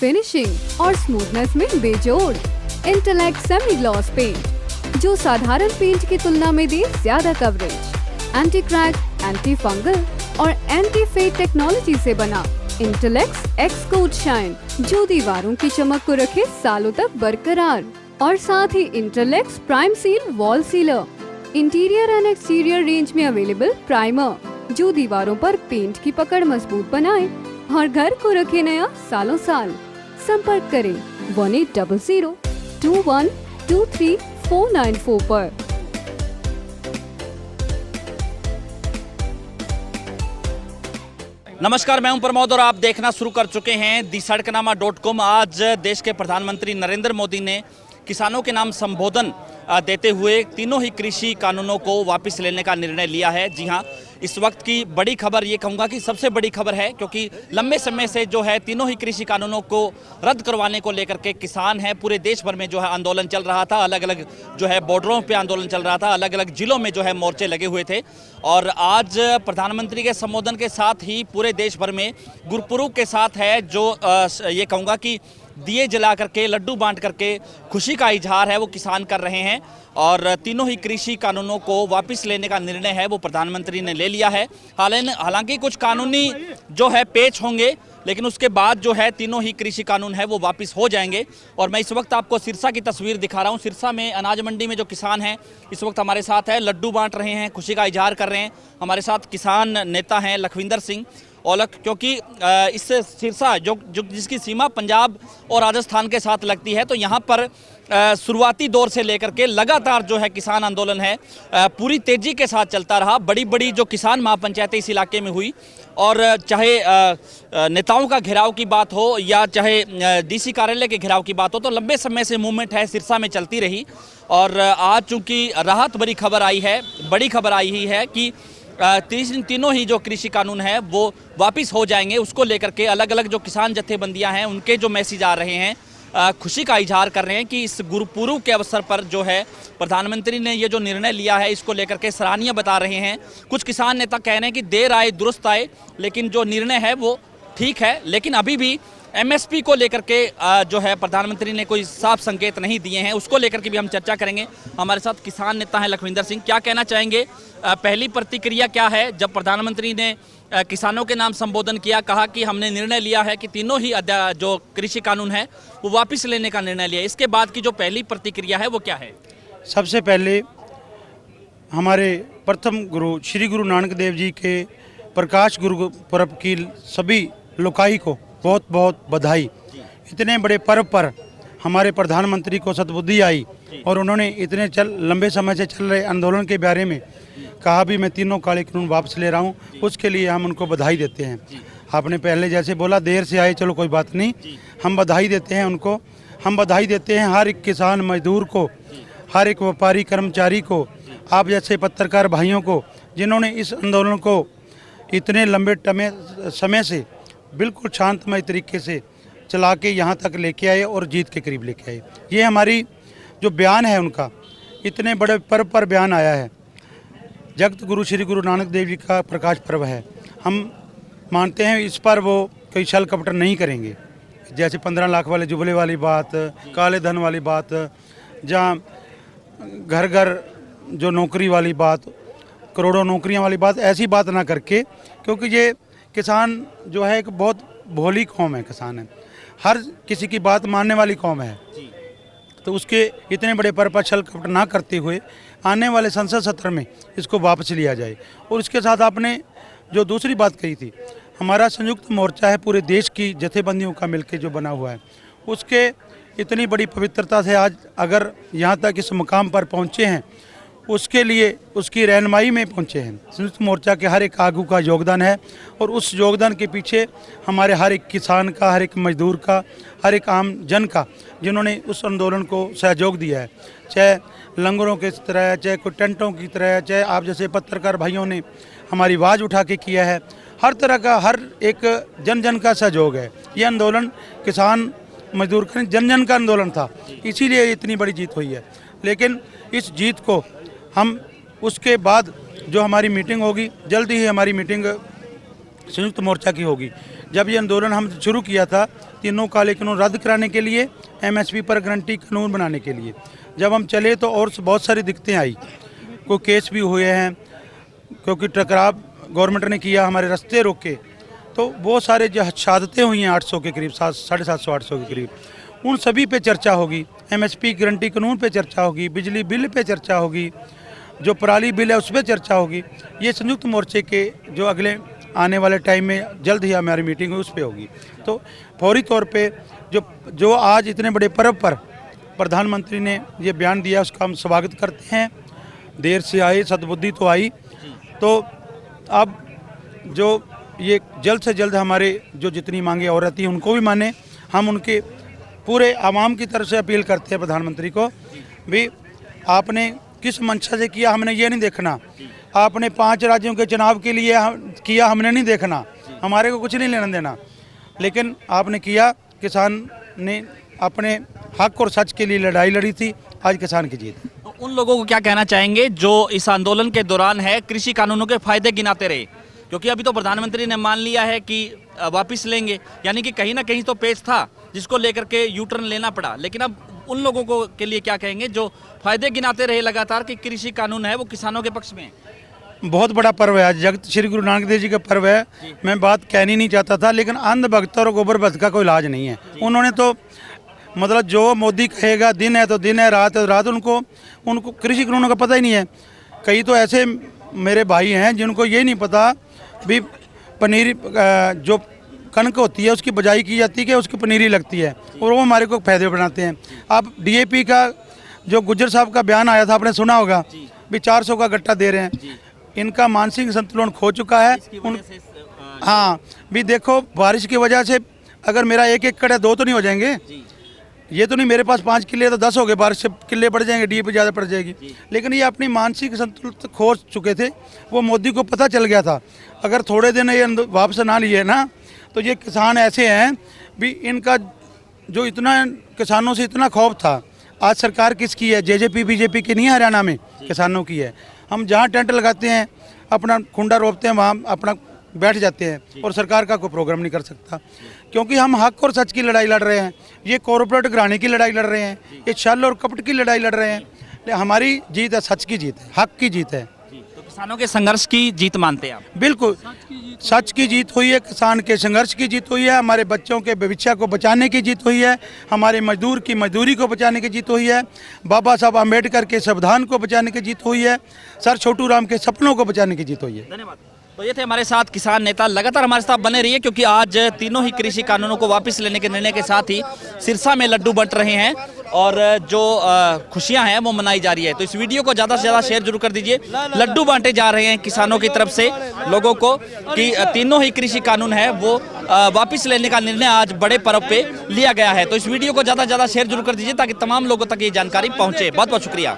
Finishing और smoothness में बेजोड़। इंटेलेक्ट सेमी ग्लॉस पेंट जो साधारण पेंट की तुलना में दे ज्यादा coverage. Anti crack, anti fungal और एंटी फेड टेक्नोलॉजी से बना इंटेलेक्ट एक्स कोट शाइन जो दीवारों की चमक को रखे सालों तक बरकरार। और साथ ही intellect prime seal wall sealer, interior and exterior range में अवेलेबल प्राइमर जो दीवारों पर पेंट की पकड़ मजबूत बनाए और घर को रखे नया सालों साल। संपर्क करें 1800-2123-494 पर। नमस्कार, मैं हूं प्रमोद और आप देखना शुरू कर चुके हैं दी सड़कनामा.com। आज देश के प्रधानमंत्री नरेंद्र मोदी ने किसानों के नाम संबोधन देते हुए तीनों ही कृषि कानूनों को वापस लेने का निर्णय लिया है। जी हां, इस वक्त की बड़ी खबर, ये कहूँगा कि सबसे बड़ी खबर है, क्योंकि लंबे समय से जो है तीनों ही कृषि कानूनों को रद्द करवाने को लेकर के किसान हैं पूरे देश भर में जो है आंदोलन चल रहा था। अलग अलग जो है बॉर्डरों पे आंदोलन चल रहा था, अलग अलग जिलों में जो है मोर्चे लगे हुए थे। और आज प्रधानमंत्री के संबोधन के साथ ही पूरे देश भर में गुरपुरब के साथ है जो ये कहूँगा कि दिए जला करके, लड्डू बांट करके खुशी का इजहार है वो किसान कर रहे हैं। और तीनों ही कृषि कानूनों को वापस लेने का निर्णय है वो प्रधानमंत्री ने ले लिया है। हालांकि कुछ कानूनी जो है पेच होंगे, लेकिन उसके बाद जो है तीनों ही कृषि कानून है वो वापस हो जाएंगे। और मैं इस वक्त आपको सिरसा की तस्वीर दिखा रहा हूँ। सिरसा में अनाज मंडी में जो किसान हैं इस वक्त हमारे साथ है, लड्डू बांट रहे हैं, खुशी का इजहार कर रहे हैं। हमारे साथ किसान नेता हैं लखविंदर सिंह औलख, क्योंकि इस सिरसा जो जिसकी सीमा पंजाब और राजस्थान के साथ लगती है, तो यहाँ पर शुरुआती दौर से लेकर के लगातार जो है किसान आंदोलन है पूरी तेजी के साथ चलता रहा। बड़ी बड़ी जो किसान महापंचायतें इस इलाके में हुई, और चाहे नेताओं का घेराव की बात हो या चाहे डीसी कार्यालय के घेराव की बात हो, तो लंबे समय से मूवमेंट है सिरसा में चलती रही। और आज चूँकि राहत भरी खबर आई है, बड़ी खबर आई ही है कि तीनों ही जो कृषि कानून है वो वापस हो जाएंगे। उसको लेकर के अलग अलग जो किसान जत्थेबंदियां हैं उनके जो मैसेज आ रहे हैं, खुशी का इजहार कर रहे हैं कि इस गुरुपुरब के अवसर पर जो है प्रधानमंत्री ने ये जो निर्णय लिया है इसको लेकर के सराहनीय बता रहे हैं। कुछ किसान नेता कह रहे हैं कि देर आए दुरुस्त आए, लेकिन जो निर्णय है वो ठीक है। लेकिन अभी भी एमएसपी को लेकर के जो है प्रधानमंत्री ने कोई साफ संकेत नहीं दिए हैं, उसको लेकर के भी हम चर्चा करेंगे। हमारे साथ किसान नेता हैं लखविंदर सिंह, क्या कहना चाहेंगे? पहली प्रतिक्रिया क्या है जब प्रधानमंत्री ने किसानों के नाम संबोधन किया, कहा कि हमने निर्णय लिया है कि तीनों ही जो कृषि कानून है वो वापस लेने का निर्णय लिया, इसके बाद की जो पहली प्रतिक्रिया है वो क्या है? सबसे पहले हमारे प्रथम गुरु श्री गुरु नानक देव जी के प्रकाश गुरुपुरब की सभी लोकाई को बहुत बहुत बधाई। इतने बड़े पर्व पर हमारे प्रधानमंत्री को सद्बुद्धि आई और उन्होंने इतने लंबे समय से चल रहे आंदोलन के बारे में कहा भी मैं तीनों काले कानून वापस ले रहा हूं, उसके लिए हम उनको बधाई देते हैं। आपने पहले जैसे बोला देर से आए, चलो कोई बात नहीं, हम बधाई देते हैं उनको। हम बधाई देते हैं हर एक किसान मजदूर को, हर एक व्यापारी कर्मचारी को, आप जैसे पत्रकार भाइयों को, जिन्होंने इस आंदोलन को इतने लंबे समय से बिल्कुल शांतमय तरीके से चला के यहाँ तक लेके आए और जीत के करीब लेके आए। ये हमारी जो बयान है उनका, इतने बड़े पर्व पर बयान आया है। जगत गुरु श्री गुरु नानक देव जी का प्रकाश पर्व है, हम मानते हैं इस पर वो कोई छल कपट नहीं करेंगे। जैसे 15 लाख वाले जुबले वाली बात, काले धन वाली बात, जहाँ घर घर जो नौकरी वाली बात, करोड़ों नौकरियां वाली बात, ऐसी बात ना करके, क्योंकि ये किसान जो है एक बहुत भोली कौम है, किसान है, हर किसी की बात मानने वाली कौम है। तो उसके इतने बड़े पर्व पर छल कपट ना करते हुए आने वाले संसद सत्र में इसको वापस लिया जाए। और इसके साथ आपने जो दूसरी बात कही थी, हमारा संयुक्त मोर्चा है पूरे देश की जथेबंदियों का मिलके जो बना हुआ है, उसके इतनी बड़ी पवित्रता से आज अगर यहाँ तक इस मुकाम पर पहुँचे हैं, उसके लिए उसकी रहनुमाई में पहुँचे हैं। संयुक्त मोर्चा के हर एक आगू का योगदान है और उस योगदान के पीछे हमारे हर एक किसान का, हर एक मजदूर का, हर एक आम जन का, जिन्होंने उस आंदोलन को सहयोग दिया है, चाहे लंगरों के तरह, चाहे कोई टेंटों की तरह, चाहे आप जैसे पत्रकार भाइयों ने हमारी आवाज़ उठा के किया है, हर तरह का, हर एक जन जन का सहयोग है। ये आंदोलन किसान मजदूर का जन जन का आंदोलन था, इसीलिए इतनी बड़ी जीत हुई है। लेकिन इस जीत को हम उसके बाद जो हमारी मीटिंग होगी, जल्दी ही हमारी मीटिंग संयुक्त मोर्चा की होगी, जब ये आंदोलन हम शुरू किया था तीनों काले कानून रद्द कराने के लिए, एमएसपी पर गारंटी कानून बनाने के लिए, जब हम चले तो और बहुत सारी दिक्कतें आई, कोई केस भी हुए हैं क्योंकि टकराव गवर्नमेंट ने किया, हमारे रास्ते रोके, तो बहुत सारे जो शहादतें हुई हैं 800 के करीब, 750-800 के करीब, उन सभी पे चर्चा होगी। एमएसपी गारंटी कानून पे चर्चा होगी, बिजली बिल पे चर्चा होगी, जो पराली बिल है उस पर चर्चा होगी। ये संयुक्त मोर्चे के जो अगले आने वाले टाइम में जल्द ही हमारी मीटिंग है उस पर होगी। तो फौरी तौर पे जो आज इतने बड़े पर्व पर प्रधानमंत्री ने ये बयान दिया उसका हम स्वागत करते हैं। देर से आई सद्बुद्धि तो आई, तो अब जो ये जल्द से जल्द हमारे जो जितनी मांगे और रहती हैं उनको भी माने। हम उनके पूरे आवाम की तरफ से अपील करते हैं प्रधानमंत्री को भी, आपने किस मंशा से किया हमने ये नहीं देखना, आपने 5 राज्यों के चुनाव के लिए किया हमने नहीं देखना, हमारे को कुछ नहीं लेना देना, लेकिन आपने किया, किसान ने अपने हक और सच के लिए लड़ाई लड़ी थी, आज किसान की जीत। तो उन लोगों को क्या कहना चाहेंगे जो इस आंदोलन के दौरान है कृषि कानूनों के फायदे गिनाते रहे, क्योंकि अभी तो प्रधानमंत्री ने मान लिया है कि वापस लेंगे, यानी कि कहीं ना कहीं तो पेच था जिसको लेकर के यू टर्न लेना पड़ा, लेकिन अब उन लोगों को के लिए क्या कहेंगे जो फायदे गिनाते रहे लगातार कि कृषि कानून है वो किसानों के पक्ष में है? बहुत बड़ा पर्व है आज, जगत श्री गुरु नानक देव जी का पर्व है। मैं बात कहनी नहीं चाहता था, लेकिन अंध भक्त और गोबर भक्त का कोई इलाज नहीं है। उन्होंने तो मतलब जो मोदी कहेगा दिन है तो दिन है, रात है तो रात, उनको कृषि कानूनों का पता ही नहीं है। कई तो ऐसे मेरे भाई हैं जिनको ये नहीं पता भी पनीर जो कणक होती है उसकी बजाई की जाती है कि उसकी पनीरी लगती है, और वो हमारे को फायदे बनाते हैं। अब डीएपी का जो गुज्जर साहब का बयान आया था आपने सुना होगा भी 400 का गट्टा दे रहे हैं, इनका मानसिक संतुलन खो चुका है। हाँ भी देखो, बारिश की वजह से अगर मेरा 1 एकड़ है 2 तो नहीं हो जाएंगे, ये तो नहीं मेरे पास 5 किले तो 10 हो गए, बारिश से किले बढ़ जाएंगे, डीएपी ज़्यादा पड़ जाएगी। लेकिन ये अपनी मानसिक संतुलन खो चुके थे, वो मोदी को पता चल गया था। अगर थोड़े दिन ये वापस ना लिए ना तो ये किसान ऐसे हैं भी, इनका जो इतना किसानों से इतना खौफ था, आज सरकार किसकी है? जेजेपी बीजेपी की नहीं है, हरियाणा में किसानों की है। हम जहाँ टेंट लगाते हैं, अपना खुंडा रोपते हैं, वहाँ अपना बैठ जाते हैं और सरकार का कोई प्रोग्राम नहीं कर सकता, क्योंकि हम हक और सच की लड़ाई लड़ रहे हैं। ये कॉर्पोरेट घराने की लड़ाई लड़ रहे हैं, ये छल और कपट की लड़ाई लड़ रहे हैं। हमारी जीत है, सच की जीत है, हक की जीत है। तो किसानों के संघर्ष की जीत मानते हैं आप? बिल्कुल, सच की जीत हुई है, किसान के संघर्ष की जीत हुई है, हमारे बच्चों के भविष्य को बचाने की जीत हुई है, हमारे मजदूर की मजदूरी को बचाने की जीत हुई है, बाबा साहब आम्बेडकर के संविधान को बचाने की जीत हुई है, सर छोटू राम के सपनों को बचाने की जीत हुई है। धन्यवाद। तो ये थे हमारे साथ किसान नेता, लगातार हमारे साथ बने रहिए, क्योंकि आज तीनों ही कृषि कानूनों को वापस लेने के निर्णय के साथ ही सिरसा में लड्डू बंट रहे हैं और जो खुशियां हैं वो मनाई जा रही है। तो इस वीडियो को ज़्यादा से ज़्यादा शेयर जरूर कर दीजिए। लड्डू बांटे जा रहे हैं किसानों की तरफ से लोगों को कि तीनों ही कृषि कानून है वो वापस लेने का निर्णय आज बड़े पर्व पे लिया गया है। तो इस वीडियो को ज़्यादा से ज़्यादा शेयर जरूर कर दीजिए ताकि तमाम लोगों तक ये जानकारी पहुँचे। बहुत बहुत शुक्रिया।